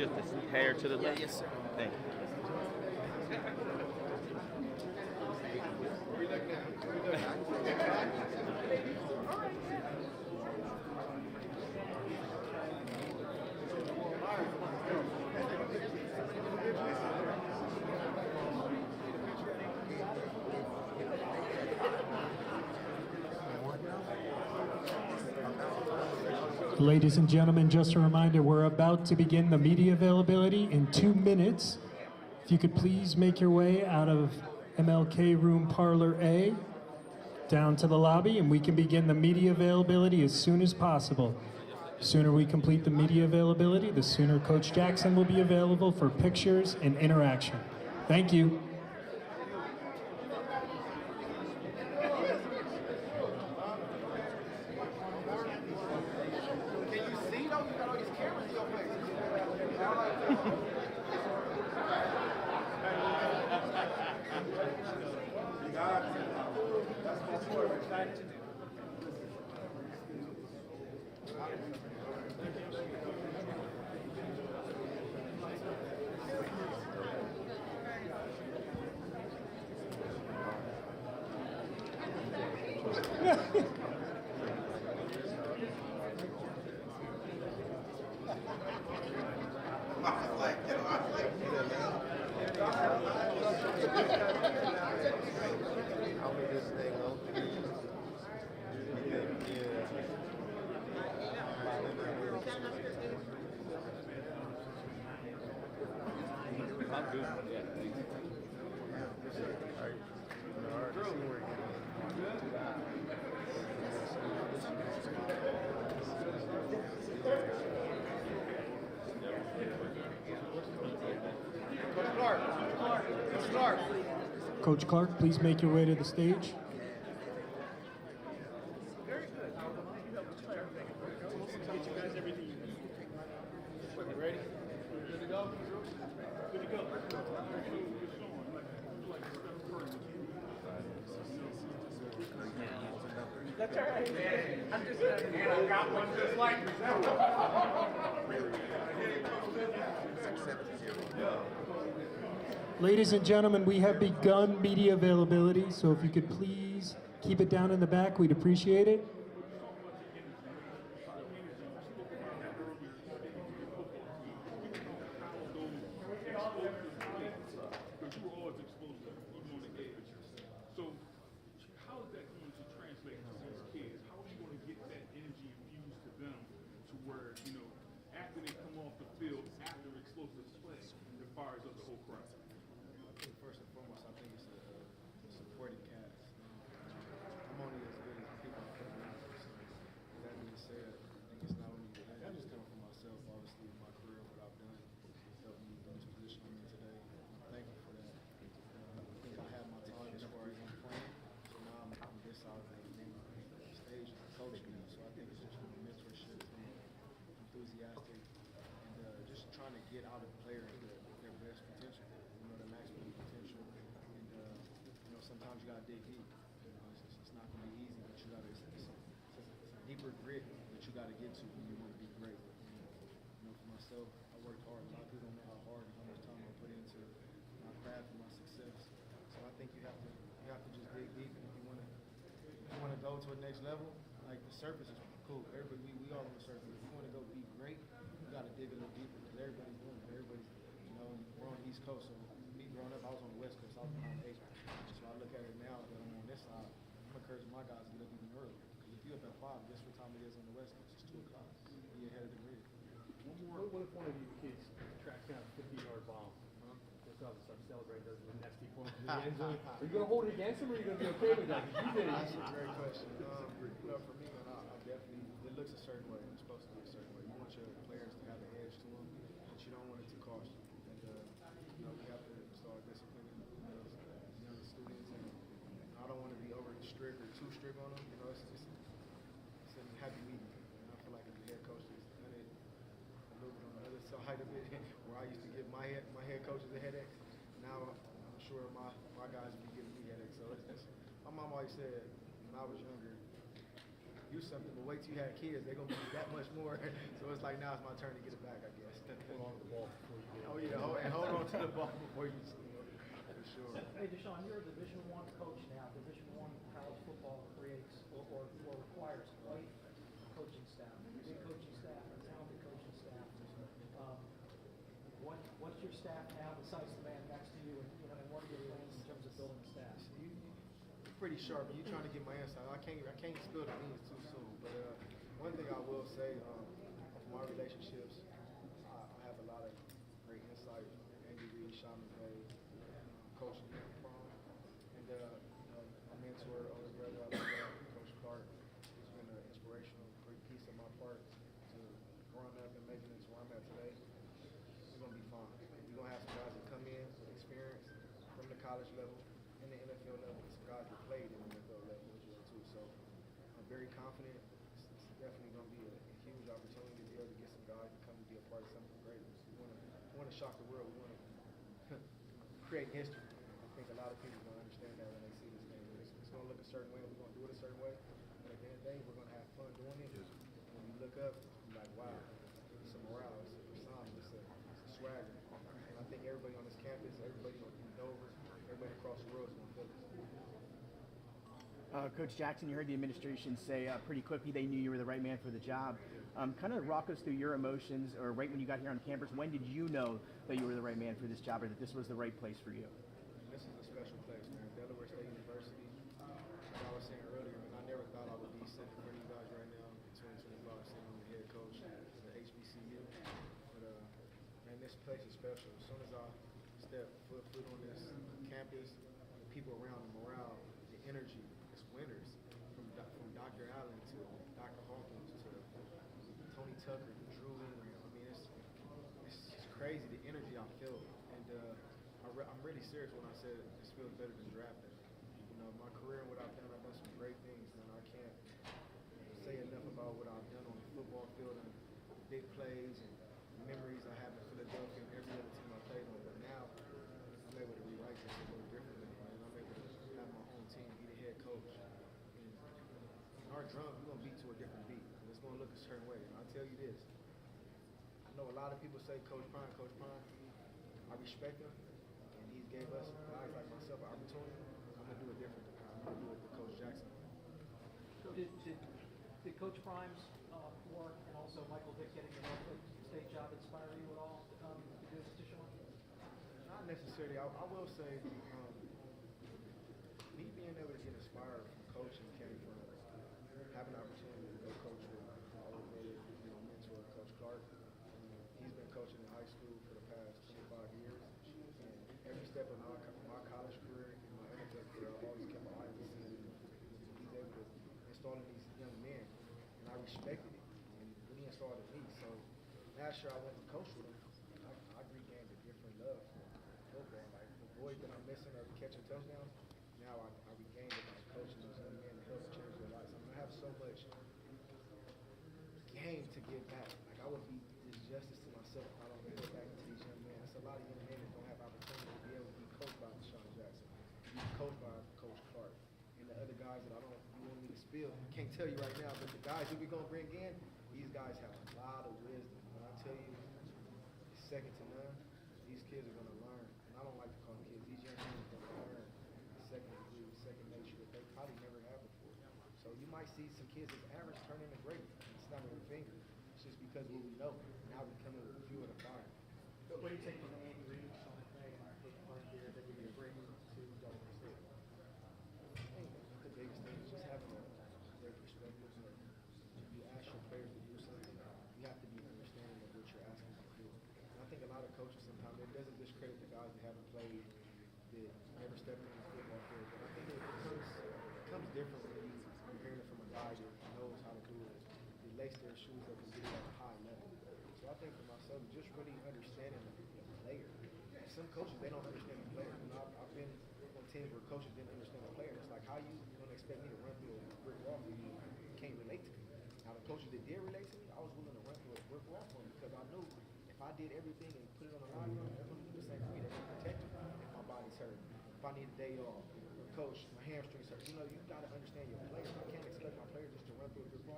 shift the hair to the left? Yes, sir. Thank you. Ladies and gentlemen, just a reminder, we're about to begin the media availability in 2 minutes. If you could please make your way out of MLK Room Parlor A down to the lobby, and we can begin the media availability as soon as possible. The sooner we complete the media availability, the sooner Coach Jackson will be available for pictures and interaction. Thank you. Coach Clark, please make your way to the stage. Very good. Get you guys everything you need. Ready? Good to go? Good to go. That's all right. I'm just and I got one just like Ladies and gentlemen, we have begun media availability, so if you could please keep it down in the back, we'd appreciate it. So how is that going to translate to these kids? How are you going to get that energy infused to them to where, you know, after they come off the field, after explosive play, it fires up the whole crowd? I think first and foremost, I think it's a supporting cast. I'm only as good as the people I put around me. So with that being said, I think it's not only that. I just come from myself, obviously, in my career, what I've done, helped me in this position I'm in today. I'm thankful for that. I think I have my time as far as I'm playing. So now I'm on this side of the stage as a coach now. So I think it's just from mentorship, from enthusiastic, and just trying to get out of players their best potential, you know, their maximum potential. And you know, sometimes you gotta dig deep. You know, it's not gonna be easy, but you gotta. It's a deeper grit that you gotta get to when you want to be great. You know, for myself, I worked hard. A lot of people don't know how hard and how much time I put into my craft and my success. So I think you have to just dig deep, and if you wanna go to the next level, like the surface is cool. Everybody, we all on the surface. If you wanna go be great, you gotta dig a little deeper because everybody's doing it. Everybody's, you know, we're on the East Coast. So me growing up, I was on the West Coast. I was behind the H. So I look at it now that I'm on this side. I'm encouraging my guys to get up even earlier. Because if you're up at 5, guess what time it is on the West Coast? It's 2 o'clock. You're ahead of the grid. What if one of you kids tracks down a 50-yard bomb? Goes out and starts celebrating, does the nasty point in the end zone? Are you going to hold it against him, or are you going to be okay with that? You did it. That's a great question. You know, for me, man, I definitely, it looks a certain way. It's supposed to be a certain way. You want your players to have an edge to them, but you don't want it to cost you. And, you know, we have to start disciplining young students. And I don't want to be over strict or too strict on them. You know, it's a happy medium. And I feel like as a head coach, it's done it a little bit on the other side of it, where I used to give my head coaches a headache. Now I'm sure my guys will be giving me headaches. So my mom always said when I was younger, do something, but wait till you have kids, they're gonna be that much more. So it's like now it's my turn to get it back, I guess. Hold on to the ball before you get it. Oh yeah, hold on to the ball before you score, for sure. Hey, DeSean, you're a Division I coach now. Division I college football creates or requires quite a coaching staff, a big coaching staff, a talented coaching staff. What's your staff now besides the man next to you, and what are your plans in terms of building a staff? You're pretty sharp, and you're trying to get my answer. I can't spill the beans too soon, but one thing I will say, of my relationships, I have a lot of great insight. Andy Reid, Sean McVay, Coach Prom, and my mentor, older brother, Coach Clark, has been an inspirational great piece of my part to growing up and making it to where I'm at today. We're gonna be fine. We're gonna have some guys that come in with experience from the college level and the NFL level, and some guys that played in the NFL level as well too. So I'm very confident. It's definitely gonna be a huge opportunity to be able to get some guys to come and be a part of something great. We want to shock the world. We want to create history. I think a lot of people don't understand that when they see this thing. It's gonna look a certain way, and we're gonna do it a certain way. But at the end of the day, we're gonna have fun doing it. When you look up, you're like, wow, it's a morale, it's a persona, it's a swagger. And I think everybody on this campus, everybody in Dover, everybody across the world is going to feel this. Coach Jackson, you heard the administration say pretty quickly they knew you were the right man for the job. Kind of walk us through your emotions, or right when you got here on campus, when did you know that you were the right man for this job, or that this was the right place for you? This is a special place, man. Delaware State University. Like I was saying earlier, man, I never thought I would be sitting in front of you guys right now in 2025, sitting on the head coach of the HBCU. But man, this place is special. As soon as I step foot on this campus, the people around, the morale, the energy, it's winners. From Dr. Allen to Dr. Hawkins to Tony Tucker to Drew Henry. I mean, it's just crazy the energy I feel, and I'm really serious when I said this feels better than drafting. You know, my career and what I've done some great things, and I can't say enough about what I've done on the football field and big plays and memories I have in Philadelphia and every other team I played on. But now I'm able to rewrite this a little differently, and I'm able to have my own team, be the head coach. And our drums, we're gonna beat to a different beat, and it's gonna look a certain way. And I'll tell you this, I know a lot of people say Coach Prime. I respect him, and he's gave us guys like myself an opportunity. I'm gonna do it different. I'm gonna do it with Coach Jackson. Did Coach Prime's work and also Michael Vick getting the Norfolk State job inspire you at all to do this to Sean? Not necessarily. I will say, me being able to get inspired from coaching came from having an opportunity to go coach with my old brother, mentor, Coach Clark. He's been coaching in high school for the past 25 years, and every step of my college career and my NFL career, I've always kept my eye on the scene. He's able to install in these young men, and I respected it. And when he installed in me, so last year I went to coach with him. I regained a different love for football. Like the boys that I'm missing are catching touchdowns. Now I regained it by coaching those young men to help change their lives. I have so much game to give back. Like I would be disjustice to myself if I don't give back to these young men. There's a lot of young men that don't have opportunity to be able to be coached by DeSean Jackson, be coached by Coach Clark, and the other guys that you want me to spill. I can't tell you right now, but the guys that we're gonna bring in, these guys have a lot of wisdom. When I tell you it's second to none, these kids are gonna learn. And I don't like to call them kids. These young men are gonna learn second degree, second nature that they probably never have before. So you might see some kids that's average turn into great. It's not with a finger. It's just because of what we know. Now we come in with a few of the fire. What do you think from Andy Reid, Sean McVay, and first year that you're going to bring to Delaware State? I think the biggest thing is just having their perspectives. If you ask your players to do something, you have to be understanding of what you're asking them to do. And I think a lot of coaches sometimes, it doesn't discredit the guys that haven't played, that never stepped in the football field. But I think it comes different when you're hearing it from a guy that knows how to do it. They lace their shoes up and do it at a high level. So I think for myself, just really understanding the player. And some coaches, they don't understand the player. You know, I've been on teams where coaches didn't understand the player. It's like, how you going to expect me to run through a brick wall if you can't relate to me? Now, the coaches that did relate to me, I was willing to run through a brick wall for them because I knew if I did everything and put it on the line, they're going to do the same for me. They're going to protect me if my body's hurt, if I need a day off. Coach, my hamstrings hurt. You know, you got to understand your players. I can't expect my players just to run through a brick wall.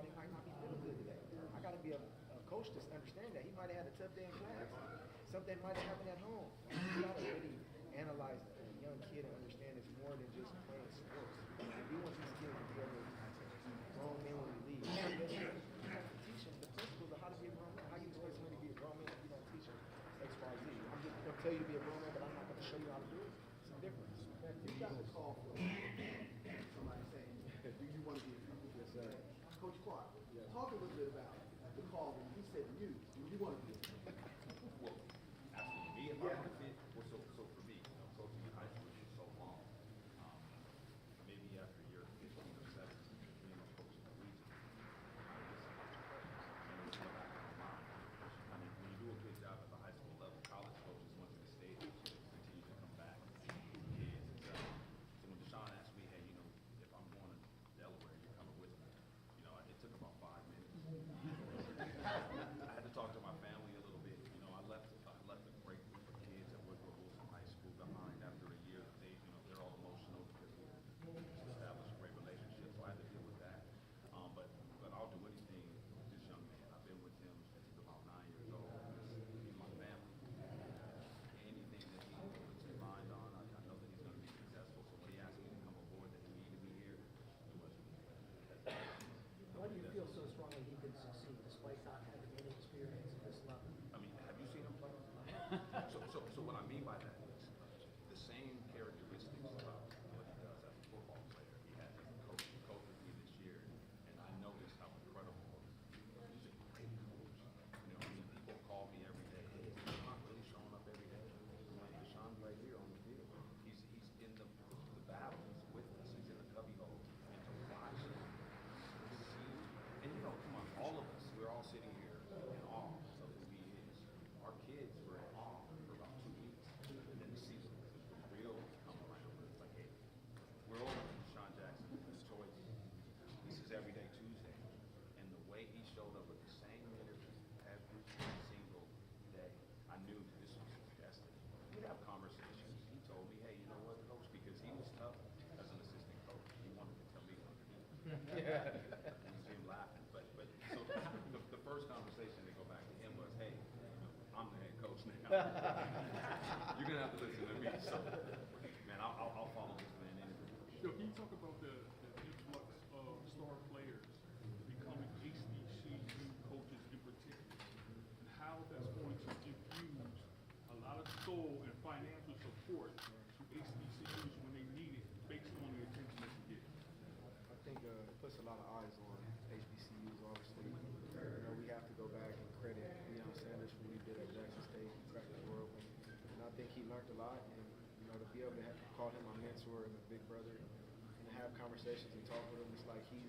coach to understand that. He might have had a tough day in class. Something might have happened at home. You gotta really analyze a young kid and understand it's more than just playing sports. If you want these kids to be able to grown men when we leave, you have to teach them the principles of how to be a grown man. How you expect somebody to be a grown man if you don't teach them X, Y, Z? I'm just gonna tell you to be a grown man, but I'm not gonna show you how to do it. It's a difference. You got the call for somebody saying, do you want to be a coach? Yes, sir. Coach Clark, talk a little bit about the call when he said you want to be a coach. Well, absolutely. Me and my fit. Well, so for me, coaching in high school for so long, maybe after year 15 or 17, being a coach in the region, and it's in the back of my mind. I mean, when you do a good job at the high school level, college coaches want you to stay there so they continue to come back, kids, etc. So when DeSean asked me, hey, if I'm going to Delaware, you're coming with me. It took about 5 minutes. I had to talk to my family a little bit. I left a great group of kids at Woodrow Wilson High School behind after a year. They're all emotional because we established a great relationship, so I had to deal with that. But I'll do anything with this young man. I've been with him since he's about 9 years old. He's my family. Anything that he puts his mind on, I know that he's going to be successful. So when he asked me to come aboard, that he needed me here, it wasn't. Why do you feel so strongly he could succeed despite not having any experience at this level? I mean, have you seen him play? So what I mean by that is the same characteristics about what he does as a football player he has as a coach. He coached with me this year, and I noticed how incredible he's a great coach. People call me every day. Hey, he's not really showing up every day. DeSean's right here on the field. He's in the battle. He's with us. He's in the cubby hole. And to watch him succeed. And come on, all of us, we're all sitting here in awe of who he is. Our kids were in awe for about 2 weeks. And then the season was real come around. It's like, hey, we're over DeSean Jackson, his choice. This is Everyday Tuesday. And the way he showed up with the same energy every single day, I knew that this was his destiny. We'd have conversations. He told me, hey, you know what, coach? Because he was tough as an assistant coach. He wanted to tell me what to do. You see him laughing. But so the first conversation to go back to him was, hey, I'm the head coach now. You're going to have to listen to me. So, man, I'll follow this man anywhere. Can you talk about the influx of star players becoming HBCU coaches in particular, and how that's going to infuse a lot of soul and financial support to HBCUs when they need it, based on the attention that you get? I think it puts a lot of eyes on HBCUs, obviously. We have to go back and credit Deion Sanders for what he did at Jackson State. He cracked the door open. And I think he learned a lot. And, to be able to call him my mentor and a big brother and have conversations and talk with him, it's like he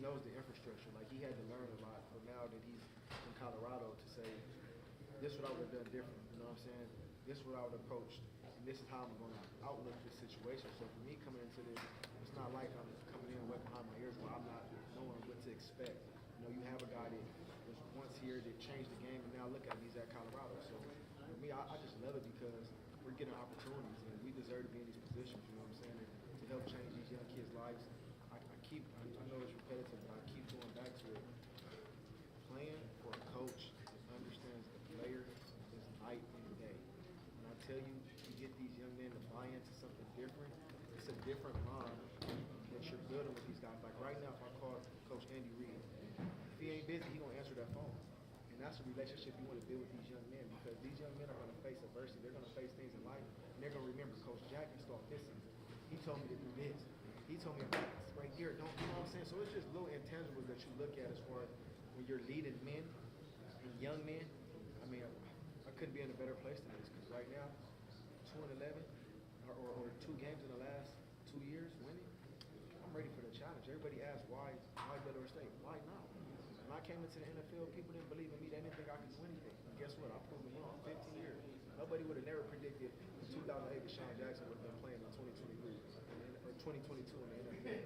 knows the infrastructure. Like, he had to learn a lot from now that he's in Colorado to say, this is what I would have done different. You know what I'm saying? This is what I would have approached. And this is how I'm going to outlook this situation. So for me coming into this, it's not like I'm coming in wet behind my ears where I'm not knowing what to expect. You have a guy that was once here that changed the game, and now look at him, he's at Colorado. So for me, I just love it because we're getting opportunities, and we deserve to be in these positions, you know what I'm saying, and to help change these young kids' lives. I know it's repetitive, but I keep going back to it. Playing for a coach that understands the player is night and day. When I tell you, you get these young men to buy into something different, it's a different bond that you're building with these guys. Like right now, if I call Coach Andy Reid, if he ain't busy, he gonna answer that phone. And that's a relationship you want to build with these young men, because these young men are going to face adversity. They're going to face things in life, and they're going to remember Coach Jackson start this season. He told me to do this. He told me about this right here. Don't, you know what I'm saying? So it's just little intangibles that you look at as far as when you're leading men and young men. I mean, I couldn't be in a better place than this, because right now, 2-11 or 2 games in the last 2 years winning, I'm ready for the challenge. Everybody asks why Delaware State? Why not? When I came into the NFL, people didn't believe in me. They didn't think I could do anything. And guess what? I proved them wrong. 15 years. Nobody would have never predicted in 2008 DeSean Jackson would have been playing in 2023 or 2022 in the NFL.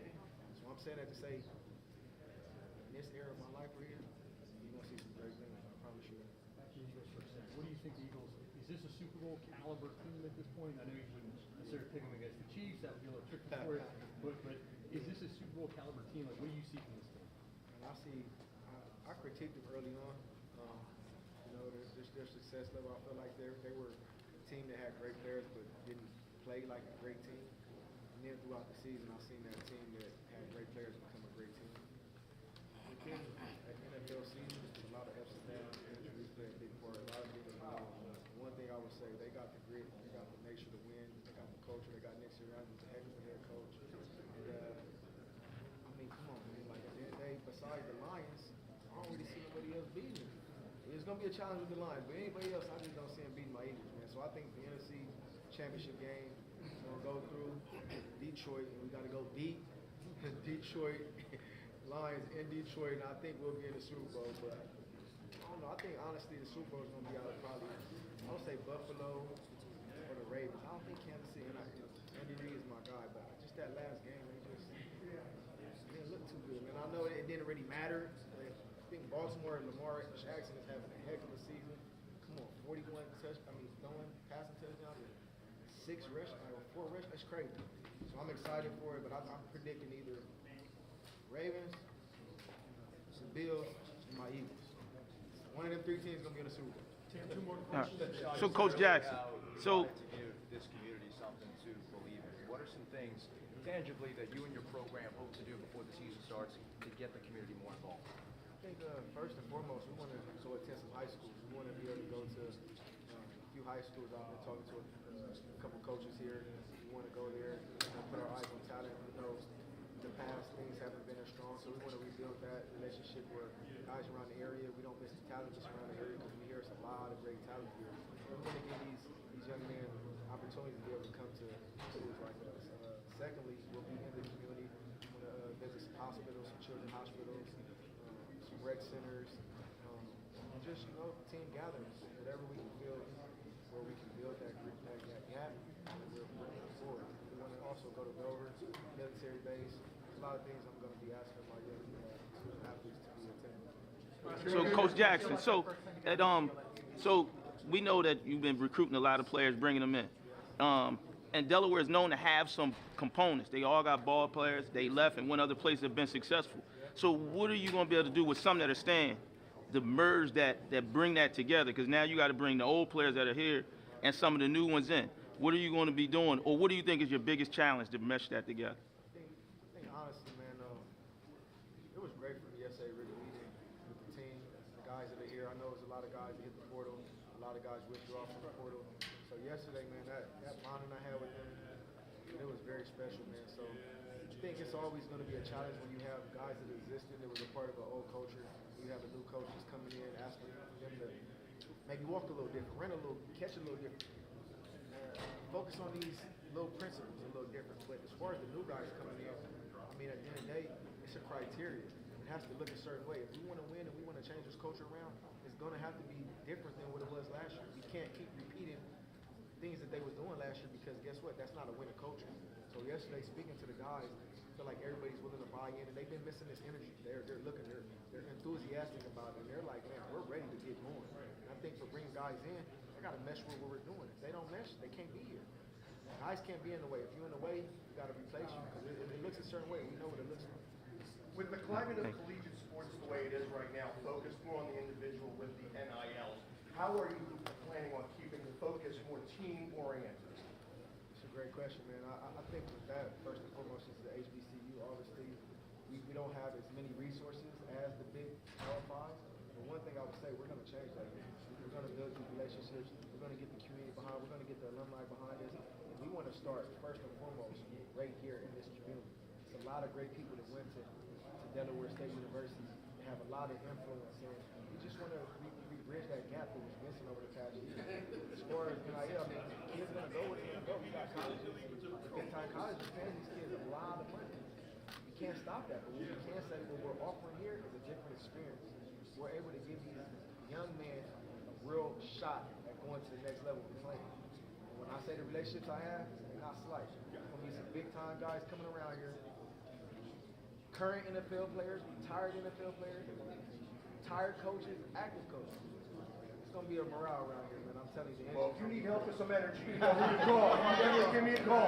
So I'm saying that to say, in this era of my life right here, you're going to see some great things. I promise you that. Back to the Eagles for a second. What do you think the Eagles, is this a Super Bowl caliber team at this point? I know you wouldn't necessarily pick them against the Chiefs. That would be a little tricky for you. But is this a Super Bowl caliber team? Like, what do you see from this team? And I critiqued them early on, know, their success level. I feel like they were a team that had great players but didn't play like a great team. And then throughout the season, I've seen that team that had great players become a great team. Within an NFL season, there's a lot of ups and downs. Injuries play a big part. A lot of people know. One thing I would say, they got the grit, they got the nature to win, they got the culture, they got Nick Sirianni, who's a heck of a head coach. And I mean, come on, man. Like at the end of the day, besides the Lions, I don't really see nobody else beating them. It's gonna be a challenge with the Lions, but anybody else, I just don't see them beating my Eagles, man. So I think the NFC Championship game is gonna go through Detroit, and we gotta go beat Detroit Lions in Detroit, and I think we'll be in the Super Bowl. But I don't know. I think honestly, the Super Bowl is gonna be out of probably, I would say Buffalo or the Ravens. I don't think Kansas City. Andy Reid is my guy, but just that last game, it didn't look too good, man. I know it didn't really matter. I think Baltimore and Lamar Jackson is having a heck of a season. Come on, 41 passing touchdowns, 4 rush. That's crazy. So I'm excited for it, but I'm predicting either Ravens, the Bills, and my Eagles. One of them 3 teams is gonna be in the Super Bowl. Two more All right. questions. So, Coach Jackson, so to give this community something to believe in. What are some things tangibly that you and your program hope to do before the season starts to get the community more involved? I think first and foremost, we want to attend some high schools. We want to be able to go to a few high schools. I've been talking to a couple coaches here. We want to go there and put our eyes on talent. We know in the past things haven't been as strong, so we want to rebuild that relationship where guys around the area, we don't miss the talent just around the area because we hear a lot of great talent here. We want to give these young men opportunities to be able to come to schools like us. Secondly, we'll be in the community. We want to visit some hospitals, some children's hospitals, some rec centers, just, team gatherings, whatever we can build, where we can build that group, that gap, we're moving forward. We want to also go to Delaware, military base. There's a lot of things I'm going to be asking my young student athletes to be attending. So, Coach Jackson, so we know that you've been recruiting a lot of players, bringing them in. And Delaware is known to have some components. They all got ball players. They left and went other places that have been successful. So what are you going to be able to do with some that are staying to merge that bring that together? Because now you got to bring the old players that are here and some of the new ones in. What are you going to be doing, or what do you think is your biggest challenge to mesh that together? I think honestly, man, it was great for me yesterday, really meeting with the team, the guys that are here. I know there's a lot of guys that hit the portal, a lot of guys withdraw from the portal. So yesterday, man, that bonding I had with them, it was very special, man. So I think it's always going to be a challenge when you have guys that existed that was a part of an old culture. You have a new coach that's coming in, asking them to maybe walk a little different, run a little, catch a little different. Focus on these little principles a little different. But as far as the new guys coming in, I mean, at the end of the day, it's a criteria. It has to look a certain way. If we want to win and we want to change this culture around, it's going to have to be different than what it was last year. We can't keep repeating things that they were doing last year because guess what? That's not a winning culture. So yesterday, speaking to the guys, I feel like everybody's willing to buy in, and they've been missing this energy. They're looking, they're enthusiastic about it, and they're like, man, we're ready to get going. And I think for bringing guys in, they got to mesh with what we're doing. If they don't mesh, they can't be here. Guys can't be in the way. If you're in the way, you got to replace you because it looks a certain way. We know what it looks like. With the climate of collegiate sports the way it is right now, focused more on the individual with the NILs, how are you planning on keeping the focus more team-oriented? It's a great question, man. I think with that, first and foremost, is the HBCU. Obviously, we don't have as many resources as the big Power Fives. But one thing I would say, we're going to change that. We're going to build these relationships. We're going to get the community behind. We're going to get the alumni behind us. And we want to start, first and foremost, right here in this community. It's a lot of great people that went to Delaware State University, have a lot of influence, and we just want to bridge that gap that was missing over the past year. As far as NIL, kids going to go where they're going to go. We got colleges, big-time colleges paying these kids a lot of money. You can't stop that, but what we can say what we're offering here is a different experience. We're able to give these young men a real shot at going to the next level of playing. And when I say the relationships I have, they're not slight. There's going to be some big-time guys coming around here, current NFL players, retired NFL players, retired coaches, active coaches. It's going to be a morale around here, man. I'm telling you. Well, if you need help with some energy, you know who to call. You definitely give me a call.